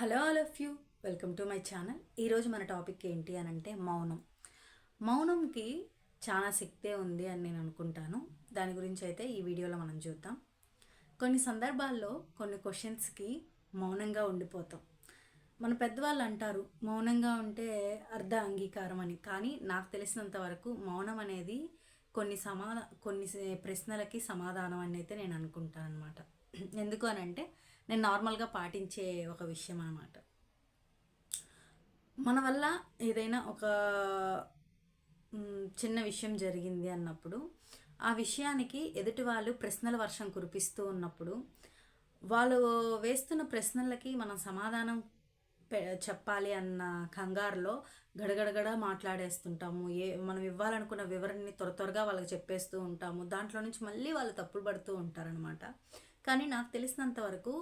Hello all of you, welcome to my channel. ఈరోజు మన topic ఏంటి అని అంటే మౌనం. మౌనంకి చాలా శక్తే ఉంది అని నేను అనుకుంటాను. దాని గురించి అయితే ఈ వీడియోలో మనం చూద్దాం. కొన్ని సందర్భాల్లో కొన్ని క్వశ్చన్స్కి మౌనంగా ఉండిపోతాం. మన పెద్దవాళ్ళు అంటారు మౌనంగా ఉంటే అర్ధ అంగీకారం అని. కానీ నాకు తెలిసినంత వరకు మౌనం అనేది కొన్ని ప్రశ్నలకి సమాధానం అని అయితే నేను అనుకుంటాను అనమాట. ఎందుకు అని అంటే నేను నార్మల్గా పాటించే ఒక విషయం అనమాట. మన వల్ల ఏదైనా ఒక చిన్న విషయం జరిగింది అన్నప్పుడు ఆ విషయానికి ఎదుటి వాళ్ళు ప్రశ్నల వర్షం కురిపిస్తూ ఉన్నప్పుడు వాళ్ళు వేస్తున్న ప్రశ్నలకి మనం సమాధానం చెప్పాలి అన్న కంగారులో గడగడగడ మాట్లాడేస్తుంటాము. మనం ఇవ్వాలనుకున్న వివరణని త్వరగా వాళ్ళకి చెప్పేస్తూ ఉంటాము. దాంట్లో నుంచి మళ్ళీ వాళ్ళు తప్పులు పడుతూ ఉంటారనమాట. కానీ నాకు తెలిసినంత వరకు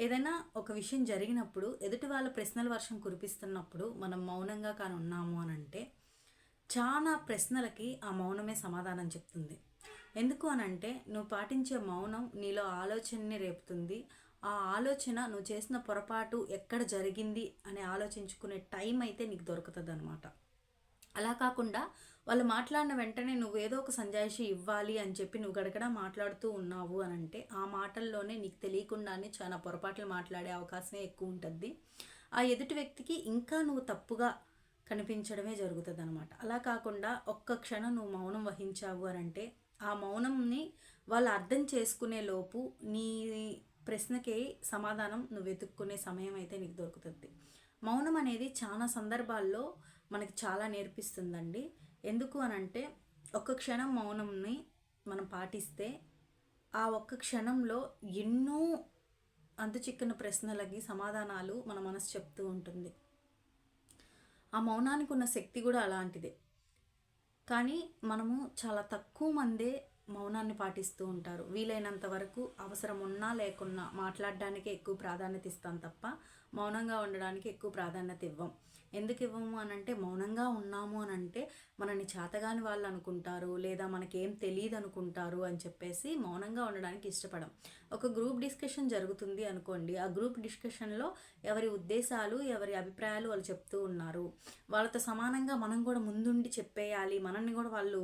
ఏదైనా ఒక విషయం జరిగినప్పుడు ఎదుటి వాళ్ళ ప్రశ్నల వర్షం కురిపిస్తున్నప్పుడు మనం మౌనంగా కానీ ఉన్నాము అని అంటే చాలా ప్రశ్నలకి ఆ మౌనమే సమాధానం చెప్తుంది. ఎందుకు అని అంటే నువ్వు పాటించే మౌనం నీలో ఆలోచనని రేపుతుంది. ఆ ఆలోచన నువ్వు చేసిన పొరపాటు ఎక్కడ జరిగింది అని ఆలోచించుకునే టైం అయితే నీకు దొరుకుతుంది అనమాట. అలా కాకుండా వాళ్ళు మాట్లాడిన వెంటనే నువ్వు ఏదో ఒక సంజాయిషి ఇవ్వాలి అని చెప్పి నువ్వు గడగడ మాట్లాడుతూ ఉన్నావు అని అంటే ఆ మాటల్లోనే నీకు తెలియకుండానే చాలా పొరపాట్లు మాట్లాడే అవకాశమే ఎక్కువ ఉంటుంది. ఆ ఎదుటి వ్యక్తికి ఇంకా నువ్వు తప్పుగా కనిపించడమే జరుగుతుంది అనమాట. అలా కాకుండా ఒక్క క్షణం నువ్వు మౌనం వహించావు అని అంటే ఆ మౌనంని వాళ్ళు అర్థం చేసుకునే లోపు నీ ప్రశ్నకి సమాధానం నువ్వు వెతుక్కునే సమయం అయితే నీకు దొరుకుతుంది. మౌనం అనేది చాలా సందర్భాల్లో మనకి చాలా నేర్పిస్తుందండి. ఎందుకు అని అంటే ఒక్క క్షణం మౌనంని మనం పాటిస్తే ఆ ఒక్క క్షణంలో ఎన్నో చిక్కని ప్రశ్నలకి సమాధానాలు మన మనసు చెప్తూ ఉంటుంది. ఆ మౌనానికి ఉన్న శక్తి కూడా అలాంటిదే. కానీ మనము చాలా తక్కువ మందే మౌనాన్ని పాటిస్తూ ఉంటారు. వీలైనంత వరకు అవసరం ఉన్నా లేకున్నా మాట్లాడడానికే ఎక్కువ ప్రాధాన్యత ఇస్తాం తప్ప మౌనంగా ఉండడానికి ఎక్కువ ప్రాధాన్యత ఇవ్వం. ఎందుకు ఇవ్వము అని అంటే మౌనంగా ఉన్నాము అని అంటే మనని చేతగాని వాళ్ళు అనుకుంటారు, లేదా మనకేం తెలియదు అనుకుంటారు అని చెప్పేసి మౌనంగా ఉండడానికి ఇష్టపడం. ఒక గ్రూప్ డిస్కషన్ జరుగుతుంది అనుకోండి, ఆ గ్రూప్ డిస్కషన్లో ఎవరి ఉద్దేశాలు ఎవరి అభిప్రాయాలు వాళ్ళు చెప్తూ ఉన్నారు. వాళ్ళతో సమానంగా మనం కూడా ముందుండి చెప్పేయాలి, మనల్ని కూడా వాళ్ళు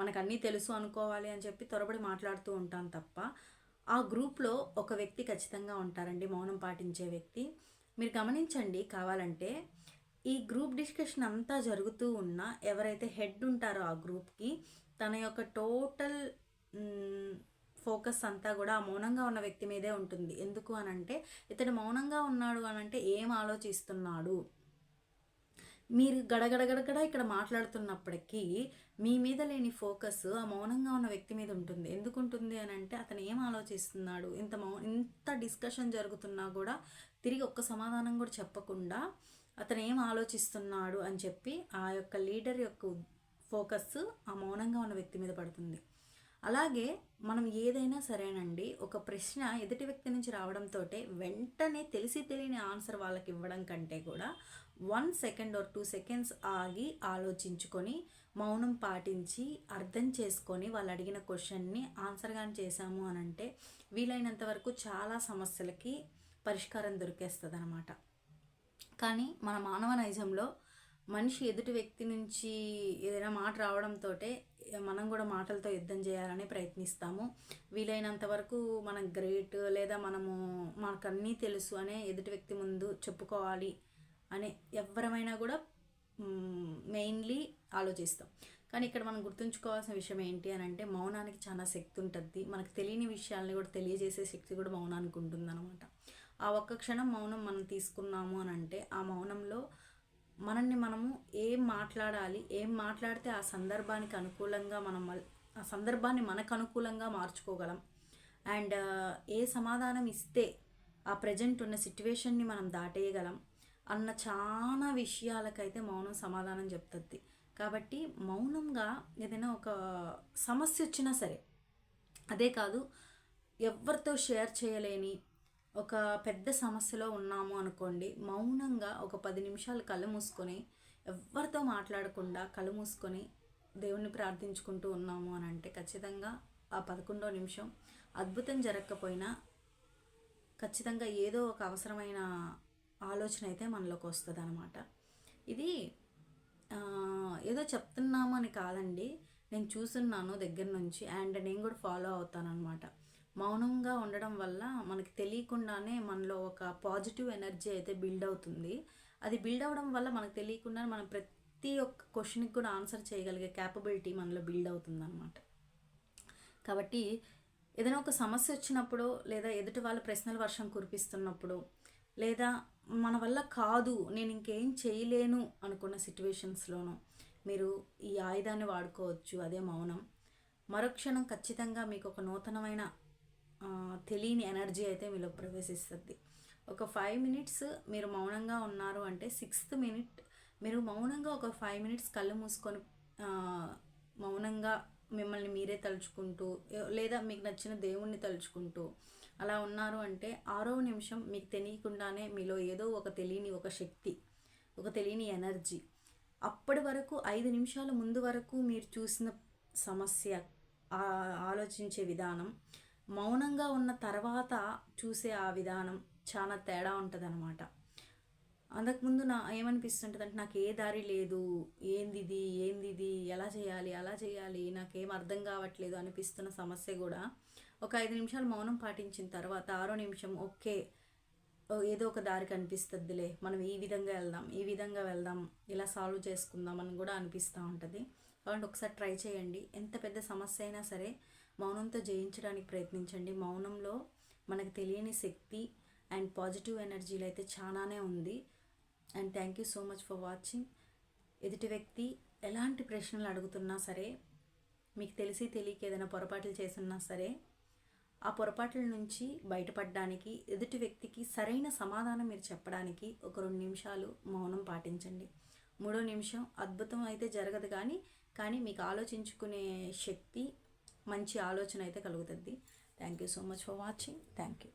మనకు అన్నీ తెలుసు అనుకోవాలి అని చెప్పి త్వరపడి మాట్లాడుతూ ఉంటాం తప్ప ఆ గ్రూప్లో ఒక వ్యక్తి ఖచ్చితంగా ఉంటారండి, మౌనం పాటించే వ్యక్తి. మీరు గమనించండి కావాలంటే, ఈ గ్రూప్ డిస్కషన్ అంతా జరుగుతూ ఉన్న ఎవరైతే హెడ్ ఉంటారో ఆ గ్రూప్కి తన యొక్క టోటల్ ఫోకస్ అంతా కూడా ఆ మౌనంగా ఉన్న వ్యక్తి మీదే ఉంటుంది. ఎందుకు అని అంటే ఇతడు మౌనంగా ఉన్నాడు అని అంటే ఏం ఆలోచిస్తున్నాడు. మీరు గడగడగడగడ ఇక్కడ మాట్లాడుతున్నప్పటికీ మీ మీద లేని ఫోకస్ ఆ మౌనంగా ఉన్న వ్యక్తి మీద ఉంటుంది. ఎందుకు ఉంటుంది అని అంటే అతను ఏం ఆలోచిస్తున్నాడు. ఇంత డిస్కషన్ జరుగుతున్నా కూడా తిరిగి ఒక్క సమాధానం కూడా చెప్పకుండా అతను ఏం ఆలోచిస్తున్నాడు అని చెప్పి ఆ యొక్క లీడర్ యొక్క ఫోకస్ ఆ మౌనంగా ఉన్న వ్యక్తి మీద పడుతుంది. అలాగే మనం ఏదైనా సరేనండి, ఒక ప్రశ్న ఎదుటి వ్యక్తి నుంచి రావడంతో వెంటనే తెలిసి తెలియని ఆన్సర్ వాళ్ళకి ఇవ్వడం కంటే కూడా 1 సెకండ్ or 2 సెకండ్స్ ఆగి ఆలోచించుకొని మౌనం పాటించి అర్థం చేసుకొని వాళ్ళు అడిగిన క్వశ్చన్ని ఆన్సర్ కానీ చేశాము అని అంటే వీలైనంత వరకు చాలా సమస్యలకి పరిష్కారం దొరికేస్తుంది అనమాట. కానీ మన మానవ నైజంలో మనిషి ఎదుటి వ్యక్తి నుంచి ఏదైనా మాట రావడంతో మనం కూడా మాటలతో యుద్ధం చేయాలని ప్రయత్నిస్తాము. వీలైనంత వరకు మనం గ్రేట్ లేదా మనకు అన్నీ తెలుసు అనే ఎదుటి వ్యక్తి ముందు చెప్పుకోవాలి అనే ఎవరమైనా కూడా మెయిన్లీ ఆలోచిస్తాం. కానీ ఇక్కడ మనం గుర్తుంచుకోవాల్సిన విషయం ఏంటి అని అంటే మౌనానికి చాలా శక్తి ఉంటుంది. మనకు తెలియని విషయాల్ని కూడా తెలియజేసే శక్తి కూడా మౌనానికి ఉంటుందన్నమాట. ఆ ఒక్క క్షణం మౌనం మనం తీసుకున్నాము అని అంటే ఆ మౌనంలో మనల్ని మనము ఏం మాట్లాడాలి, ఏం మాట్లాడితే ఆ సందర్భానికి అనుకూలంగా ఆ సందర్భాన్ని మనకు అనుకూలంగా మార్చుకోగలం, అండ్ ఏ సమాధానం ఇస్తే ఆ ప్రజెంట్ ఉన్న సిట్యువేషన్ని మనం దాటేయగలం అన్న చాలా విషయాలకైతే మౌనం సమాధానం చెప్తుంది. కాబట్టి మౌనంగా ఏదైనా ఒక సమస్య వచ్చినా సరే, అదే కాదు ఎవరితో షేర్ చేయలేని ఒక పెద్ద సమస్యలో ఉన్నాము అనుకోండి, మౌనంగా ఒక 10 నిమిషాలు కళ్ళు మూసుకొని ఎవరితో మాట్లాడకుండా కళ్ళు మూసుకొని దేవుణ్ణి ప్రార్థించుకుంటూ ఉన్నాము అని అంటే ఖచ్చితంగా ఆ 11వ నిమిషం అద్భుతం జరగకపోయినా ఖచ్చితంగా ఏదో ఒక అవసరమైన ఆలోచన అయితే మనలోకి వస్తుంది అనమాట. ఇది ఏదో చెప్తున్నాము అని కాదండి, నేను చూస్తున్నాను దగ్గర నుంచి అండ్ నేను కూడా ఫాలో అవుతానన్నమాట. మౌనంగా ఉండడం వల్ల మనకి తెలియకుండానే మనలో ఒక పాజిటివ్ ఎనర్జీ అయితే బిల్డ్ అవుతుంది. అది బిల్డ్ అవ్వడం వల్ల మనకు తెలియకుండా మనం ప్రతి ఒక్క క్వశ్చన్కి కూడా ఆన్సర్ చేయగలిగే క్యాపబిలిటీ మనలో బిల్డ్ అవుతుంది అనమాట. కాబట్టి ఏదైనా ఒక సమస్య వచ్చినప్పుడు, లేదా ఎదుటి వాళ్ళ ప్రశ్నల వర్షం కురిపిస్తున్నప్పుడు, లేదా మన వల్ల కాదు నేను ఇంకేం చేయలేను అనుకున్న సిచ్యువేషన్స్లోనూ మీరు ఈ ఆయుధాన్ని వాడుకోవచ్చు, అదే మౌనం. మరుక్షణం ఖచ్చితంగా మీకు ఒక నూతనమైన తెలియని ఎనర్జీ అయితే మీలో ప్రవేశిస్తుంది. ఒక 5 మినిట్స్ మీరు మౌనంగా ఉన్నారు అంటే 6th మినిట్ మీరు మౌనంగా ఒక 5 మినిట్స్ కళ్ళు మూసుకొని మౌనంగా మిమ్మల్ని మీరే తలుచుకుంటూ, లేదా మీకు నచ్చిన దేవుణ్ణి తలుచుకుంటూ అలా ఉన్నారు అంటే 6వ నిమిషం మీకు తెలియకుండానే మీలో ఏదో ఒక తెలియని ఒక శక్తి, ఒక తెలియని ఎనర్జీ, అప్పటి వరకు 5 నిమిషాల ముందు వరకు మీరు చూసిన సమస్య, ఆలోచించే విధానం, మౌనంగా ఉన్న తర్వాత చూసే ఆ విధానం చాలా తేడా ఉంటుంది అనమాట. అంతకుముందు ఏమనిపిస్తుంటుంది అంటే నాకు ఏ దారి లేదు, ఏందిది ఎలా చేయాలి అలా చేయాలి నాకేం అర్థం కావట్లేదు అనిపిస్తున్న సమస్య కూడా ఒక 5 నిమిషాలు మౌనం పాటించిన తర్వాత 6వ నిమిషం ఓకే ఏదో ఒక దారి కనిపిస్తుందిలే, మనం ఈ విధంగా వెళ్దాం ఇలా సాల్వ్ చేసుకుందాం అని కూడా అనిపిస్తూ ఉంటుంది. కాబట్టి ఒకసారి ట్రై చేయండి. ఎంత పెద్ద సమస్య అయినా సరే మౌనంతో జయించడానికి ప్రయత్నించండి. మౌనంలో మనకు తెలియని శక్తి అండ్ పాజిటివ్ ఎనర్జీలు అయితే చాలానే ఉంది. And thank you so much for watching. ఎదుటి వ్యక్తి ఎలాంటి ప్రశ్నలు అడుగుతున్నా సరే, మీకు తెలిసి తెలియక ఏదైనా పొరపాట్లు చేస్తున్నా సరే, ఆ పొరపాట్ల నుంచి బయటపడడానికి, ఎదుటి వ్యక్తికి సరైన సమాధానం మీరు చెప్పడానికి ఒక 2 నిమిషాలు మౌనం పాటించండి. 3వ నిమిషం అద్భుతం అయితే జరగదు కానీ మీకు ఆలోచించుకునే శక్తి, మంచి ఆలోచన అయితే కలుగుతుంది. Thank you so much for watching. Thank you.